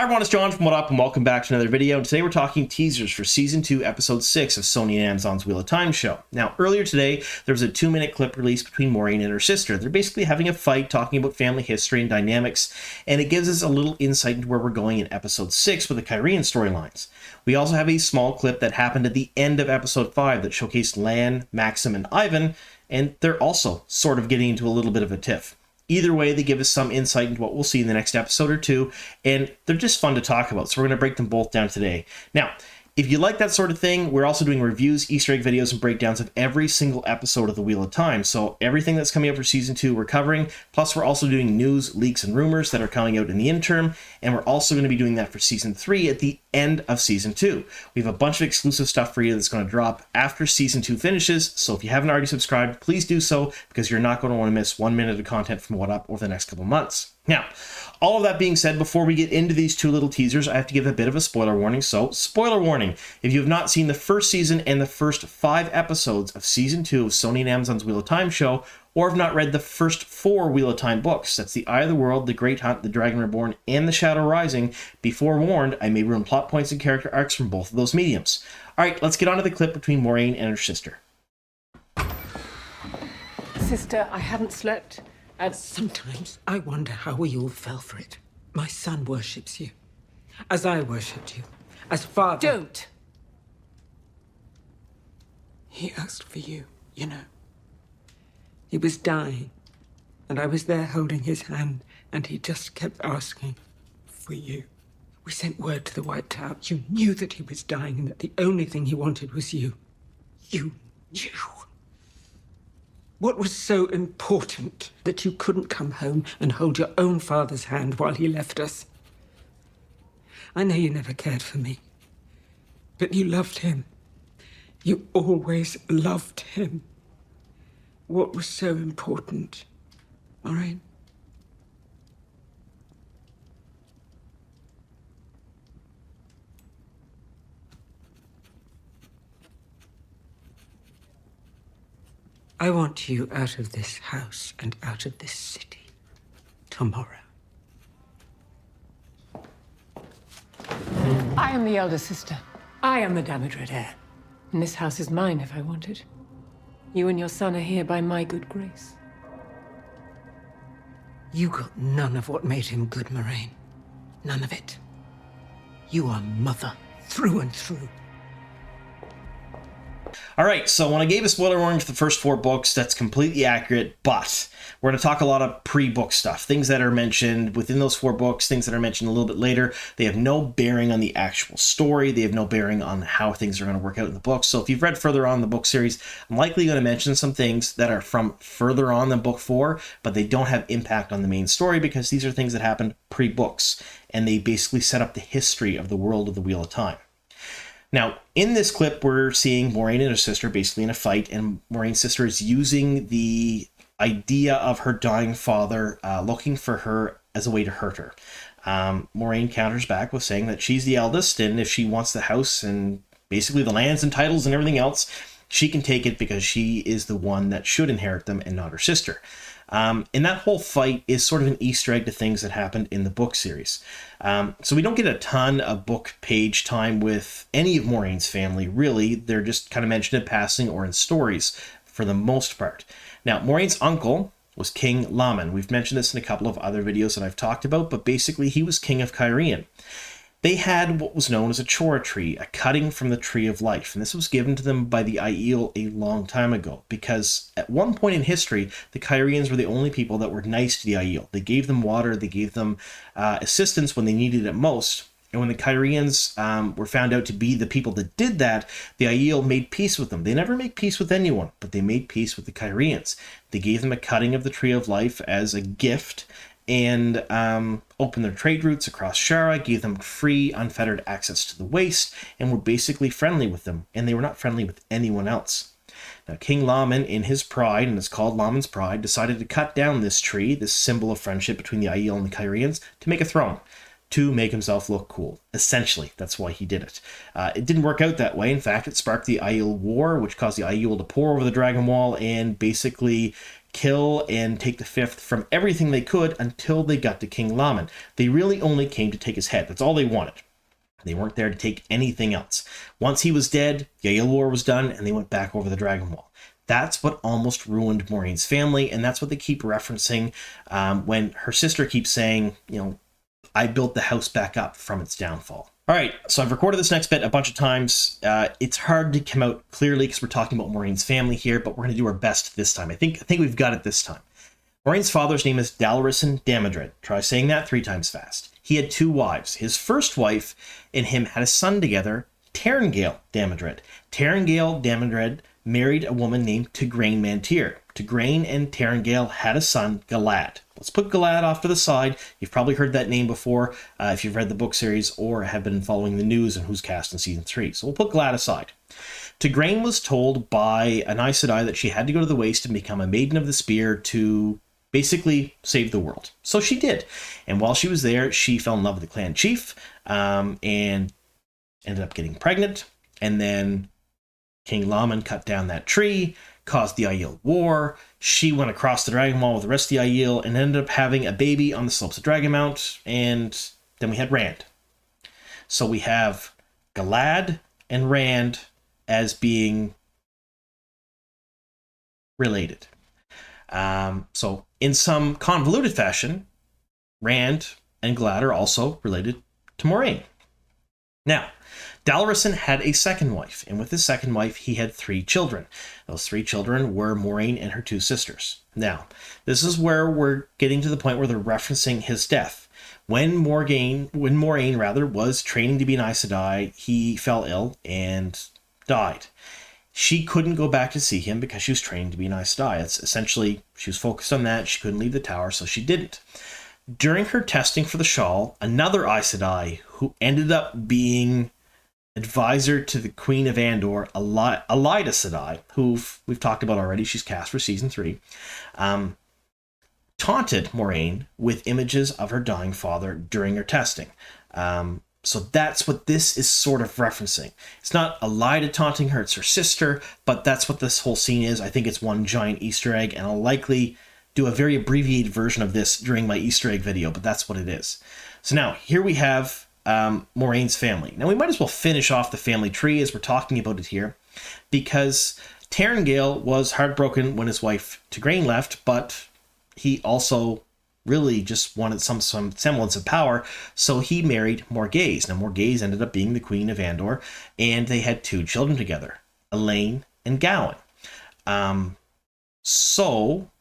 everyone, it's John from What Up, and welcome back to another video. And today we're talking teasers for Season 2, Episode 6 of Sony and Amazon's Wheel of Time show. Now, earlier today, there was a 2-minute clip released between Moiraine and her sister. They're basically having a fight, talking about family history and dynamics, and it gives us a little insight into where we're going in Episode 6 with the Kyrian storylines. We also have a small clip that happened at the end of Episode 5 that showcased Lan, Maxim, and Ivan, and they're also sort of getting into a little bit of a tiff. Either way, they give us some insight into what we'll see in the next episode or two, and they're just fun to talk about, so we're going to break them both down today. Now, if you like that sort of thing, we're also doing reviews, Easter egg videos, and breakdowns of every single episode of the Wheel of Time. So everything that's coming up for Season 2, we're covering. Plus, we're also doing news, leaks, and rumors that are coming out in the interim. And we're also going to be doing that for Season 3 at the end of Season 2. We have a bunch of exclusive stuff for you that's going to drop after Season 2 finishes. So if you haven't already subscribed, please do so, because you're not going to want to miss 1 minute of content from What Up over the next couple months. Now, all of that being said, before we get into these two little teasers, I have to give a bit of a spoiler warning. So, spoiler warning, if you have not seen the first season and the first 5 episodes of Season 2 of Sony and Amazon's Wheel of Time show, or have not read the first 4 Wheel of Time books, that's The Eye of the World, The Great Hunt, The Dragon Reborn, and The Shadow Rising, be forewarned, I may ruin plot points and character arcs from both of those mediums. Alright, let's get on to the clip between Moiraine and her sister. Sister, I haven't slept. And sometimes I wonder how we all fell for it. My son worships you, as I worshipped you, as father. Don't! He asked for you, you know. He was dying, and I was there holding his hand, and he just kept asking for you. We sent word to the White Tower. You knew that he was dying and that the only thing he wanted was you. You knew. What was so important that you couldn't come home and hold your own father's hand while he left us? I know you never cared for me, but you loved him. You always loved him. What was so important, Moiraine? I want you out of this house and out of this city tomorrow. I am the elder sister. I am the Damodred heir. And this house is mine if I want it. You and your son are here by my good grace. You got none of what made him good, Moiraine. None of it. You are mother, through and through. Alright, so when I gave a spoiler warning for the first 4 books, that's completely accurate, but we're going to talk a lot of pre-book stuff. Things that are mentioned within those 4 books, things that are mentioned a little bit later. They have no bearing on the actual story. They have no bearing on how things are going to work out in the book. So if you've read further on in the book series, I'm likely going to mention some things that are from further on than book 4, but they don't have impact on the main story because these are things that happened pre-books, and they basically set up the history of the world of the Wheel of Time. Now, in this clip, we're seeing Moiraine and her sister basically in a fight, and Moiraine's sister is using the idea of her dying father, looking for her as a way to hurt her. Moiraine counters back with saying that she's the eldest, and if she wants the house and basically the lands and titles and everything else, she can take it because she is the one that should inherit them and not her sister. And that whole fight is sort of an Easter egg to things that happened in the book series. So we don't get a ton of book page time with any of Moiraine's family, really. They're just kind of mentioned in passing or in stories for the most part. Now, Moiraine's uncle was King Laman. We've mentioned this in a couple of other videos that I've talked about, but basically he was king of Cairhien. They had what was known as a chora tree, a cutting from the Tree of Life, and this was given to them by the Aiel a long time ago, because at one point in history, the Kyrians were the only people that were nice to the Aiel. They gave them water, they gave them assistance when they needed it most, and when the Kyrians were found out to be the people that did that, the Aiel made peace with them. They never make peace with anyone, but they made peace with the Kyrians. They gave them a cutting of the Tree of Life as a gift, and opened their trade routes across Shara, gave them free, unfettered access to the Waste, and were basically friendly with them, and they were not friendly with anyone else. Now, King Laman, in his pride, and it's called Laman's Pride, decided to cut down this tree, this symbol of friendship between the Aiel and the Kyrians, to make a throne, to make himself look cool. Essentially, that's why he did it. It didn't work out that way. In fact, it sparked the Aiel War, which caused the Aiel to pour over the Dragon Wall and basically kill and take the fifth from everything they could until they got to King Laman. They really only came to take his head. That's all they wanted. They weren't there to take anything else. Once he was dead, the Aiel War was done, and they went back over the Dragon Wall. That's what almost ruined Moiraine's family, and that's what they keep referencing when her sister keeps saying, you know, I built the house back up from its downfall. All right, so I've recorded this next bit a bunch of times. It's hard to come out clearly because we're talking about Moiraine's family here, but we're going to do our best this time. I think we've got it this time. Moiraine's father's name is Dalrison Damodred. Try saying that 3 times fast. He had 2 wives. His first wife and him had a son together, Tairngale Damodred. Tairngale Damodred married a woman named Tigraine Mantir. Tigraine and Tairngale had a son, Galad. Let's put Galad off to the side. You've probably heard that name before if you've read the book series or have been following the news and who's cast in season 3. So we'll put Galad aside. Tigraine was told by an Aes Sedai that she had to go to the Waste and become a Maiden of the Spear to basically save the world. So she did. And while she was there, she fell in love with the clan chief and ended up getting pregnant. And then King Laman cut down that tree, caused the Aiel War. She went across the Dragon Wall with the rest of the Aiel and ended up having a baby on the slopes of Dragonmount. And then we had Rand. So we have Galad and Rand as being related. So in some convoluted fashion, Rand and Galad are also related to Moiraine. Now, Dalrison had a second wife, and with his second wife, he had 3 children. Those 3 children were Moiraine and her 2 sisters. Now, this is where we're getting to the point where they're referencing his death. When Moiraine was training to be an Aes Sedai, he fell ill and died. She couldn't go back to see him because she was training to be an Aes Sedai. It's essentially, she was focused on that. She couldn't leave the tower, so she didn't. During her testing for the shawl, another Aes Sedai who ended up being advisor to the Queen of Andor, Elaida Sedai, who we've talked about already, she's cast for season 3, taunted Moiraine with images of her dying father during her testing. So that's what this is sort of referencing. It's not Elaida taunting her, it's her sister, but that's what this whole scene is. I think it's one giant Easter egg, and I'll likely do a very abbreviated version of this during my Easter egg video, but that's what it is. So now, here we have Moiraine's family. Now, we might as well finish off the family tree as we're talking about it here, because Tairngale was heartbroken when his wife Tigraine left, but he also really just wanted some semblance of power, so he married Morgase. Now, Morgase ended up being the Queen of Andor, and they had 2 children together, Elaine and Gawain. So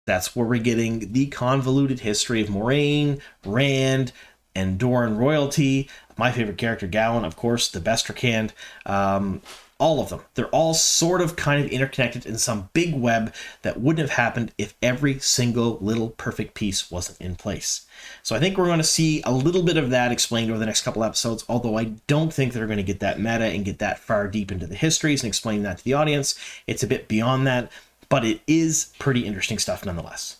that's where we're getting the convoluted history of Moiraine, Rand, and Doran royalty. My favorite character, Gawain, of course, the Bestracand. All of them. They're all sort of kind of interconnected in some big web that wouldn't have happened if every single little perfect piece wasn't in place. So I think we're going to see a little bit of that explained over the next couple episodes, although I don't think they're going to get that meta and get that far deep into the histories and explain that to the audience. It's a bit beyond that, but it is pretty interesting stuff nonetheless.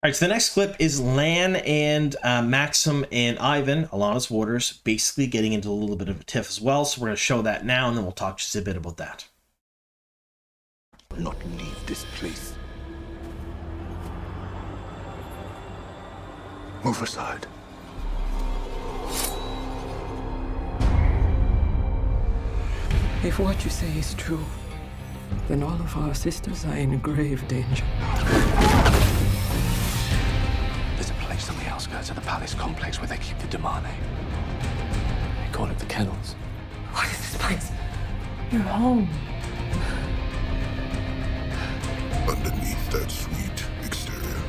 All right, so the next clip is Lan and Maxim and Ivan, Alana's warders, basically getting into a little bit of a tiff as well. So we're going to show that now, and then we'll talk just a bit about that. Not leave this place. Move aside. If what you say is true, then all of our sisters are in grave danger. There's a place on the outskirts of the palace complex where they keep the Damane. They call it the Kennels. What is this place? Your home. Underneath that sweet exterior,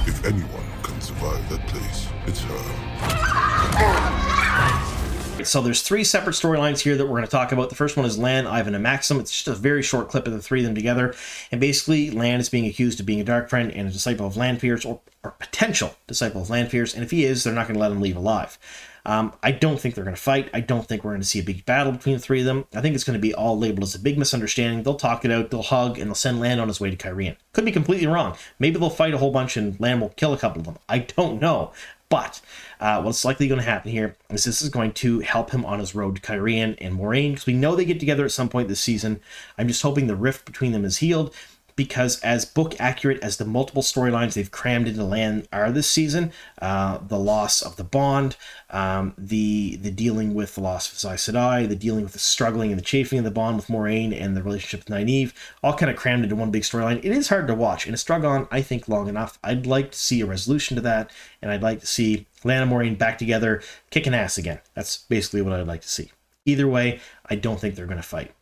if anyone can survive that place, it's her. So there's 3 separate storylines here that we're going to talk about. The first one is Lan, Ivan, and Maxim. It's just a very short clip of the 3 of them together. And basically, Lan is being accused of being a dark friend and a disciple of Lanfear's, or potential disciple of Lanfear's. And if he is, they're not going to let him leave alive. I don't think they're going to fight. I don't think we're going to see a big battle between the 3 of them. I think it's going to be all labeled as a big misunderstanding. They'll talk it out, they'll hug, and they'll send Lan on his way to Cairhien. Could be completely wrong. Maybe they'll fight a whole bunch and Lan will kill a couple of them. I don't know. But what's likely going to happen here is this is going to help him on his road to Cairhien and Moiraine, because we know they get together at some point this season. I'm just hoping the rift between them is healed, because as book accurate as the multiple storylines they've crammed into Lan are this season, the loss of the bond, the dealing with the loss of Aes Sedai, the dealing with the struggling and the chafing of the bond with Moiraine and the relationship with Nynaeve, all kind of crammed into one big storyline. It is hard to watch, and it's drug on, I think, long enough. I'd like to see a resolution to that, and I'd like to see Lan and Moiraine back together, kicking ass again. That's basically what I'd like to see. Either way, I don't think they're going to fight.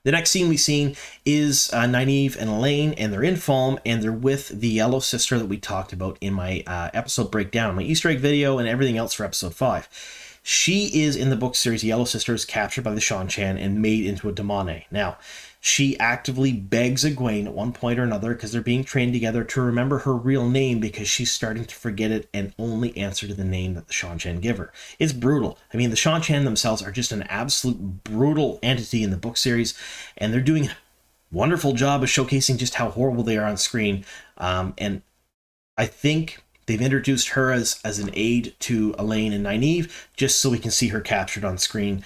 The next scene we've seen is Nynaeve and Elaine, and they're in Falme, and they're with the Yellow Sister that we talked about in my episode breakdown, my Easter egg video, and everything else for episode 5. She is, in the book series, Yellow Sister is captured by the Seanchan and made into a damane. Now, she actively begs Egwene at one point or another, because they're being trained together, to remember her real name, because she's starting to forget it and only answer to the name that the Seanchan give her. It's brutal. I mean, the Seanchan themselves are just an absolute brutal entity in the book series, and they're doing a wonderful job of showcasing just how horrible they are on screen. And I think they've introduced her as an aid to Elaine and Nynaeve, just so we can see her captured on screen.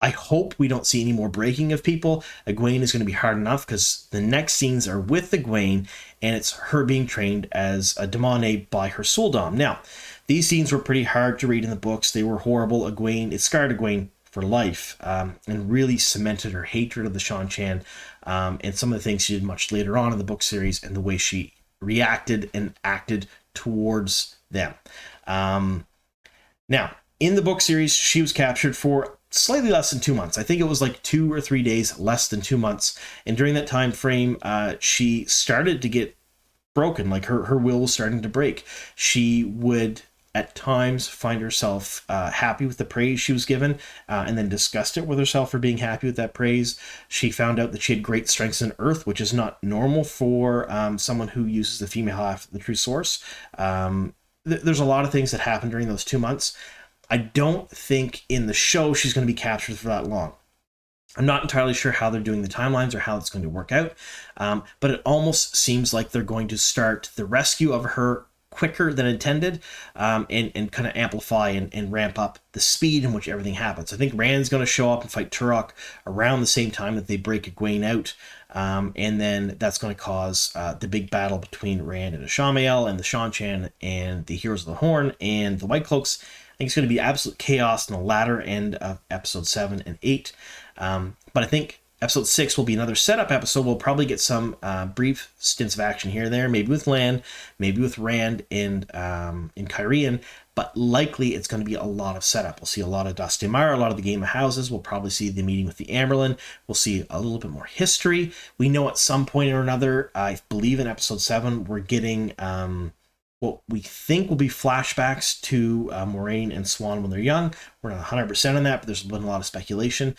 I hope we don't see any more breaking of people. Egwene is going to be hard enough, because the next scenes are with Egwene, and it's her being trained as a damane by her sul'dam. Now, these scenes were pretty hard to read in the books. They were horrible. It scarred Egwene for life, and really cemented her hatred of the Seanchan, and some of the things she did much later on in the book series, and the way she reacted and acted towards them. Now, in the book series, she was captured for slightly less than 2 months. I think it was like 2 or 3 days less than 2 months. And during that time frame, she started to get broken. Like her will was starting to break. She would at times find herself happy with the praise she was given, and then disgusted with herself for being happy with that praise. She found out that she had great strengths in earth, which is not normal for someone who uses the female half of the true source. There's a lot of things that happened during those 2 months. I don't think in the show she's going to be captured for that long. I'm not entirely sure how they're doing the timelines or how it's going to work out, but it almost seems like they're going to start the rescue of her quicker than intended, and kind of amplify and ramp up the speed in which everything happens. I think Rand's going to show up and fight Turok around the same time that they break Egwene out, and then that's going to cause the big battle between Rand and Ashamael and the Seanchan and the Heroes of the Horn and the White Cloaks. I think it's going to be absolute chaos in the latter end of episode 7 and 8. But I think episode 6 will be another setup episode. We'll probably get some brief stints of action here and there, maybe with Lan, maybe with Rand and in Cairhien, but likely it's going to be a lot of setup. We'll see a lot of Dusty Mire, a lot of the Game of Houses. We'll probably see the meeting with the Amberlin. We'll see a little bit more history. We know at some point or another, I believe in episode 7, we're getting what we think will be flashbacks to Moiraine and Swan when they're young. We're not 100% on that, but there's been a lot of speculation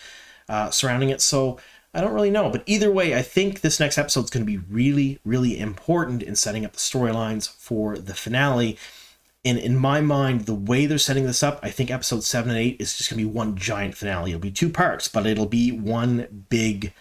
surrounding it, so I don't really know. But either way, I think this next episode is going to be really, really important in setting up the storylines for the finale. And in my mind, the way they're setting this up, I think episode 7 and 8 is just going to be one giant finale. It'll be 2 parts, but it'll be one big,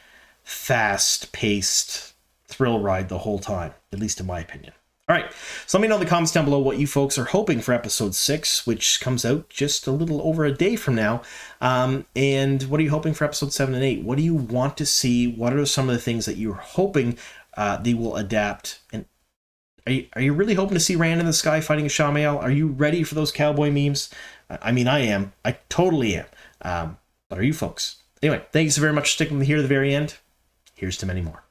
fast-paced thrill ride the whole time, at least in my opinion. All right, so let me know in the comments down below what you folks are hoping for episode 6, which comes out just a little over a day from now. And what are you hoping for episode 7 and 8? What do you want to see? What are some of the things that you're hoping they will adapt? And are you really hoping to see Rand in the sky fighting Ashamael? Are you ready for those cowboy memes? I mean, I am. I totally am. But are you folks? Anyway, thank you so very much for sticking with me here to the very end. Here's to many more.